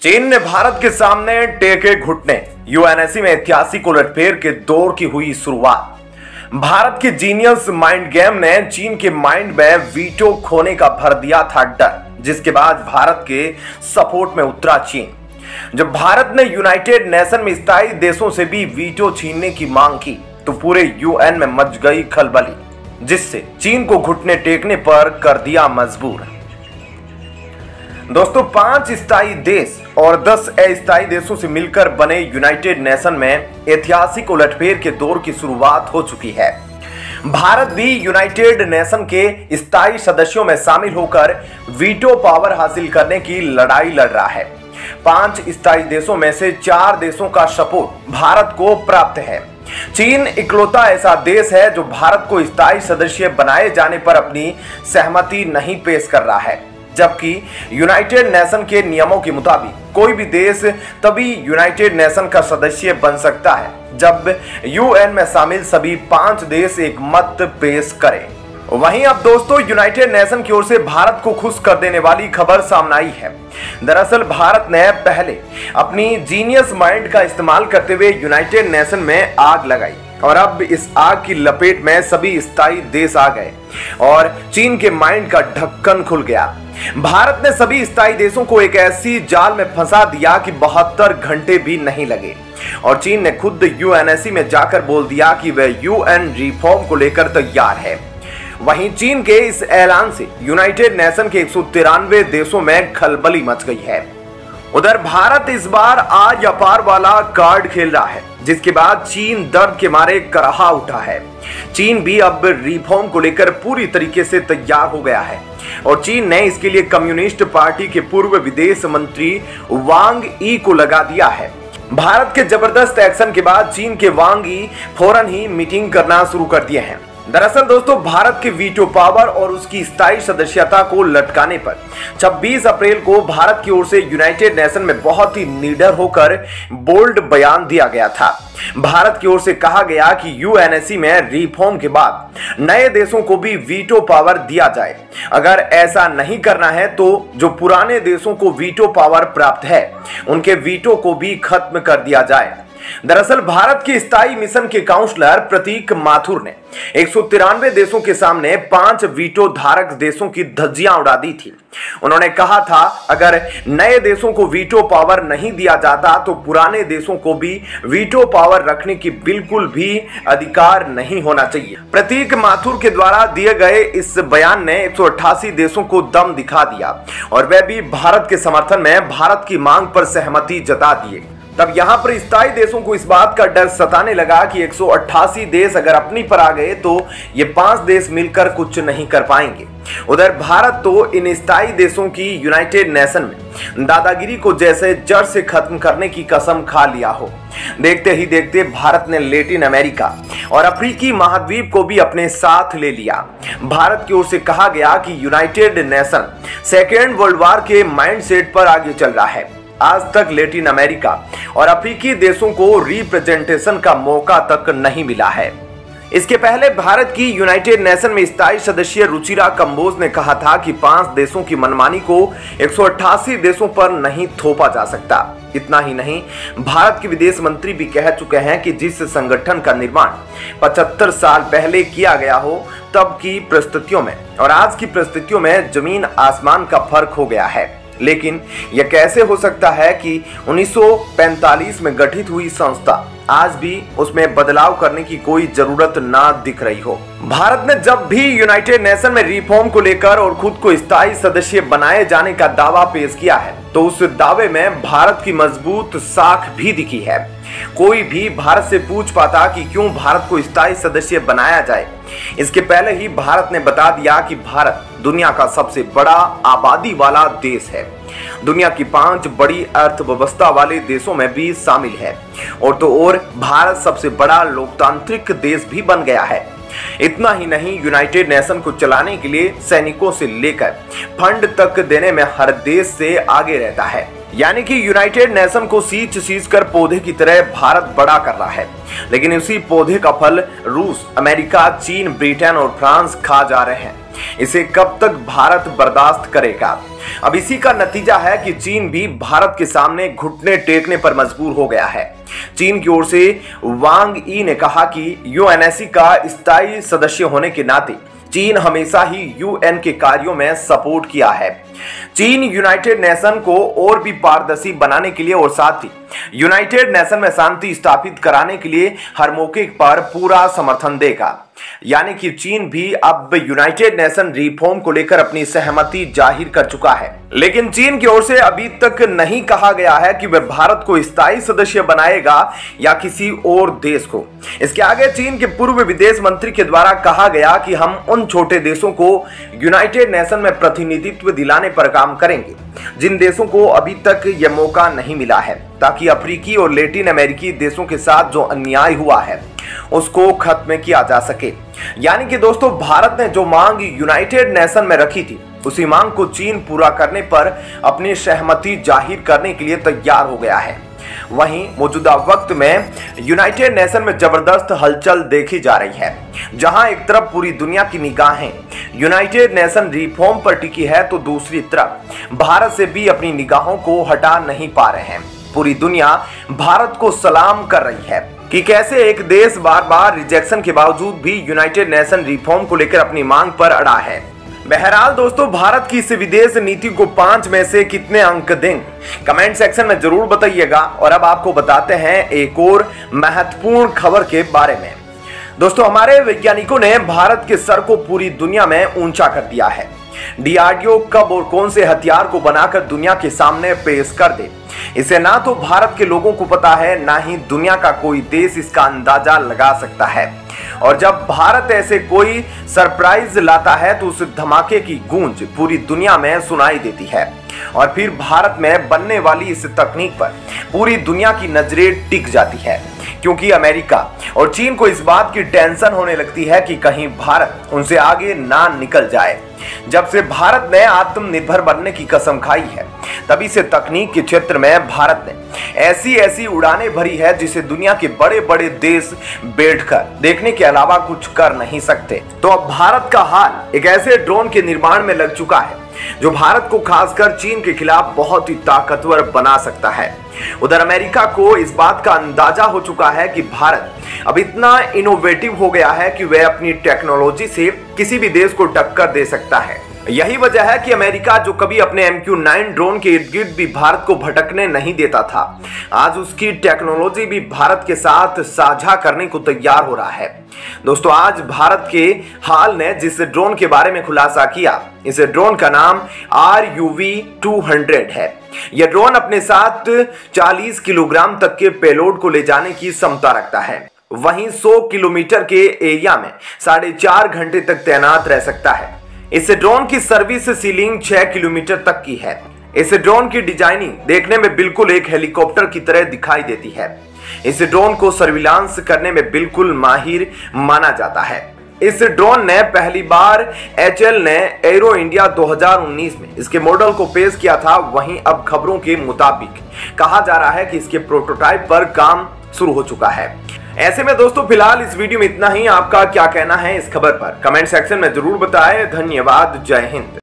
चीन ने भारत के सामने टेके घुटने। यूएनएससी में ऐतिहासिक उलटफेर के दौर की हुई शुरुआत। भारत के जीनियस माइंड गेम ने चीन के माइंड में वीटो खोने का भर दिया था डर, जिसके बाद भारत के सपोर्ट में उतरा चीन। जब भारत ने यूनाइटेड नेशन में स्थायी देशों से भी वीटो छीनने की मांग की तो पूरे यूएन में मच गई खलबली, जिससे चीन को घुटने टेकने पर कर दिया मजबूर। दोस्तों, 5 स्थायी देश और 10 अस्थायी देशों से मिलकर बने यूनाइटेड नेशन में ऐतिहासिक उलटफेर के दौर की शुरुआत हो चुकी है। भारत भी यूनाइटेड नेशन के स्थायी सदस्यों में शामिल होकर वीटो पावर हासिल करने की लड़ाई लड़ रहा है। 5 स्थायी देशों में से 4 देशों का सपोर्ट भारत को प्राप्त है। चीन इकलौता ऐसा देश है जो भारत को स्थायी सदस्य बनाए जाने पर अपनी सहमति नहीं पेश कर रहा है, जबकि यूनाइटेड नेशन के नियमों के मुताबिक कोई भी देश तभी यूनाइटेड नेशन का सदस्य बन सकता है जब यूएन में शामिल सभी 5 देश एक मत पेश करें। वहीं अब दोस्तों, यूनाइटेड नेशन की ओर से भारत को खुश कर देने वाली खबर सामने आई है। दरअसल भारत ने पहले अपनी जीनियस माइंड का इस्तेमाल करते हुए यूनाइटेड नेशन में आग लगाई और अब इस आग की लपेट में सभी स्थायी देश आ गए और चीन के माइंड का ढक्कन खुल गया। भारत ने सभी स्थायी देशों को एक ऐसी जाल में फंसा दिया कि 72 घंटे भी नहीं लगे और चीन ने खुद यूएनएससी में जाकर बोल दिया कि वह यूएन रिफॉर्म को लेकर तैयार है। वहीं चीन के इस ऐलान से यूनाइटेड नेशन के 193 देशों में खलबली मच गई है। उधर भारत इस बार आर या पार वाला कार्ड खेल रहा है, जिसके बाद चीन दर्द के मारे कराहा उठा है। चीन भी अब रिफॉर्म को लेकर पूरी तरीके से तैयार हो गया है और चीन ने इसके लिए कम्युनिस्ट पार्टी के पूर्व विदेश मंत्री वांग ई को लगा दिया है। भारत के जबरदस्त एक्शन के बाद चीन के वांग ई फौरन ही मीटिंग करना शुरू कर दिए हैं। दरअसल दोस्तों, भारत के वीटो पावर और उसकी स्थायी सदस्यता को लटकाने पर 26 अप्रैल को भारत की ओर से यूनाइटेड नेशन में बहुत ही निडर होकर बोल्ड बयान दिया गया था। भारत की ओर से कहा गया कि यूएनएससी में रिफॉर्म के बाद नए देशों को भी वीटो पावर दिया जाए। अगर ऐसा नहीं करना है तो जो पुराने देशों को वीटो पावर प्राप्त है उनके वीटो को भी खत्म कर दिया जाए। दरअसल भारत के स्थायी मिशन के काउंसलर प्रतीक माथुर ने 193 देशों के सामने 5 वीटो धारक देशों की धज्जियां उड़ा दी थी। उन्होंने कहा था, अगर नए देशों को वीटो पावर नहीं दिया जाता तो पुराने देशों को भी वीटो पावर रखने की बिल्कुल भी अधिकार नहीं होना चाहिए। प्रतीक माथुर के द्वारा दिए गए इस बयान ने 188 देशों को दम दिखा दिया और वह भी भारत के समर्थन में भारत की मांग पर सहमति जता दिए। तब यहां पर स्थायी देशों को इस बात का डर सताने लगा कि 188 देश अगर अपनी पर आ गए तो ये 5 देश मिलकर कुछ नहीं कर पाएंगे। उधर भारत तो इन स्थायी देशों की यूनाइटेड नेशन में दादागिरी को जैसे जड़ से खत्म करने की कसम खा लिया हो। देखते ही देखते भारत ने लैटिन अमेरिका और अफ्रीकी महाद्वीप को भी अपने साथ ले लिया। भारत की ओर से कहा गया कि United nation second world war के माइंडसेट पर आगे चल रहा है। आज तक लैटिन अमेरिका और अफ्रीकी देशों को रिप्रेजेंटेशन का मौका तक नहीं मिला है। इसके पहले भारत की यूनाइटेड नेशन में स्थायी सदस्य रुचिरा कंबोज ने कहा था कि 5 देशों की मनमानी को 188 देशों पर नहीं थोपा जा सकता। इतना ही नहीं, भारत के विदेश मंत्री भी कह चुके हैं कि जिस संगठन का निर्माण 75 साल पहले किया गया हो तब की परिस्थितियों में और आज की परिस्थितियों में जमीन आसमान का फर्क हो गया है। लेकिन यह कैसे हो सकता है कि 1945 में गठित हुई संस्था आज भी उसमें बदलाव करने की कोई जरूरत ना दिख रही हो। भारत ने जब भी यूनाइटेड नेशन में रिफॉर्म को लेकर और खुद को स्थायी सदस्य बनाए जाने का दावा पेश किया है तो उस दावे में भारत की मजबूत साख भी दिखी है। कोई भी भारत से पूछ पाता कि क्यों भारत को स्थायी सदस्य बनाया जाए, इसके पहले ही भारत ने बता दिया कि भारत दुनिया का सबसे बड़ा आबादी वाला देश है, दुनिया की 5 बड़ी अर्थव्यवस्था वाले देशों में भी शामिल है और भारत सबसे बड़ा लोकतांत्रिक देश भी बन गया है। इतना ही नहीं, यूनाइटेड नेशन को चलाने के लिए सैनिकों से लेकर फंड तक देने में हर देश से आगे रहता है। यानी कि यूनाइटेड नेशन को सींच कर पौधे की तरह भारत बड़ा कर रहा है, लेकिन उसी पौधे का फल रूस, अमेरिका, चीन, ब्रिटेन और फ्रांस खा जा रहे हैं। इसे कब तक भारत बर्दाश्त करेगा? अब इसी का नतीजा है कि चीन भी भारत के सामने घुटने टेकने पर मजबूर हो गया है। चीन की ओर से वांग यी ने कहा कि यूएनएससी का स्थायी सदस्य होने के नाते चीन हमेशा ही यूएन के कार्यों में सपोर्ट किया है। चीन यूनाइटेड नेशन को और भी पारदर्शी बनाने के लिए और साथ ही यूनाइटेड नेशन में शांति स्थापित कराने के लिए हर मौके पर पूरा समर्थन देगा। यानी कि चीन भी अब यूनाइटेड नेशन रिफॉर्म को लेकर अपनी सहमति जाहिर कर चुका है। लेकिन चीन की ओर से अभी तक नहीं कहा गया है कि वह भारत को स्थायी सदस्य बनाएगा या किसी और देश को। इसके आगे चीन के पूर्व विदेश मंत्री के द्वारा कहा गया कि हम उन छोटे देशों को यूनाइटेड नेशन में प्रतिनिधित्व दिलाने पर काम करेंगे जिन देशों को अभी तक यह मौका नहीं मिला है, ताकि अफ्रीकी और लैटिन अमेरिकी देशों के साथ जो अन्याय हुआ है उसको खत्म किया जा सके। यानी कि दोस्तों, भारत ने जो मांग यूनाइटेड नेशन में रखी थी उसी मांग को चीन पूरा करने पर अपनी सहमति जाहिर करने के लिए तैयार हो गया है। वहीं मौजूदा वक्त में यूनाइटेड नेशन में जबरदस्त हलचल देखी जा रही है। जहां एक तरफ पूरी दुनिया की निगाहें यूनाइटेड नेशन रिफॉर्म पर टिकी है, तो दूसरी तरफ भारत से भी अपनी निगाहों को हटा नहीं पा रहे हैं। पूरी दुनिया भारत को सलाम कर रही है कि कैसे एक देश बार बार रिजेक्शन के बावजूद भी यूनाइटेड नेशन रिफॉर्म को लेकर अपनी मांग पर अड़ा है। बहरहाल दोस्तों, भारत की इस विदेश नीति को 5 में से कितने अंक देंगे, कमेंट सेक्शन में जरूर बताइएगा। और अब आपको बताते हैं एक और महत्वपूर्ण खबर के बारे में। दोस्तों, हमारे वैज्ञानिकों ने भारत के सर को पूरी दुनिया में ऊंचा कर दिया है। डीआरडीओ कब और कौन से हथियार को बनाकर दुनिया के सामने पेश कर दे, इसे ना तो भारत के लोगों को पता है, ना ही दुनिया का कोई देश इसका अंदाजा लगा सकता है। और जब भारत ऐसे कोई सरप्राइज लाता है तो उस धमाके की गूंज पूरी दुनिया में सुनाई देती है। और फिर भारत में बनने वाली इस तकनीक पर पूरी दुनिया की नजरें टिक जाती है, क्योंकि अमेरिका और चीन को इस बात की टेंशन होने लगती है कि कहीं भारत उनसे आगे ना निकल जाए। जब से भारत ने आत्मनिर्भर बनने की कसम खाई है, तभी से तकनीक के क्षेत्र में भारत ने ऐसी ऐसी उड़ानें भरी है जिसे दुनिया के बड़े बड़े देश बैठकर देखने के अलावा कुछ कर नहीं सकते। तो अब भारत का हाल एक ऐसे ड्रोन के निर्माण में लग चुका है जो भारत को खासकर चीन के खिलाफ बहुत ही ताकतवर बना सकता है। उधर अमेरिका को इस बात का अंदाजा हो चुका है कि भारत अब इतना इनोवेटिव हो गया है कि वह अपनी टेक्नोलॉजी से किसी भी देश को टक्कर दे सकता है। यही वजह है कि अमेरिका, जो कभी अपने MQ-9 ड्रोन के इर्द गिर्द भी भारत को भटकने नहीं देता था, आज उसकी टेक्नोलॉजी भी भारत के साथ साझा करने को तैयार हो रहा है। दोस्तों, आज भारत के हाल ने जिस ड्रोन के बारे में खुलासा किया, इस ड्रोन का नाम RUV-200 है। यह ड्रोन अपने साथ 40 किलोग्राम तक के पेलोड को ले जाने की क्षमता रखता है। वहीं 100 किलोमीटर के एरिया में 4.5 घंटे तक तैनात रह सकता है। इस ड्रोन की सर्विस सीलिंग 6 किलोमीटर तक की है। इस ड्रोन की डिजाइनिंग देखने में बिल्कुल एक हेलीकॉप्टर की तरह दिखाई देती है। इस ड्रोन को सर्विलांस करने में बिल्कुल माहिर माना जाता है। इस ड्रोन ने पहली बार HAL ने एरो इंडिया 2019 में इसके मॉडल को पेश किया था। वहीं अब खबरों के मुताबिक कहा जा रहा है कि इसके प्रोटोटाइप पर काम शुरू हो चुका है। ऐसे में दोस्तों, फिलहाल इस वीडियो में इतना ही। आपका क्या कहना है इस खबर पर, कमेंट सेक्शन में जरूर बताएं। धन्यवाद, जय हिंद।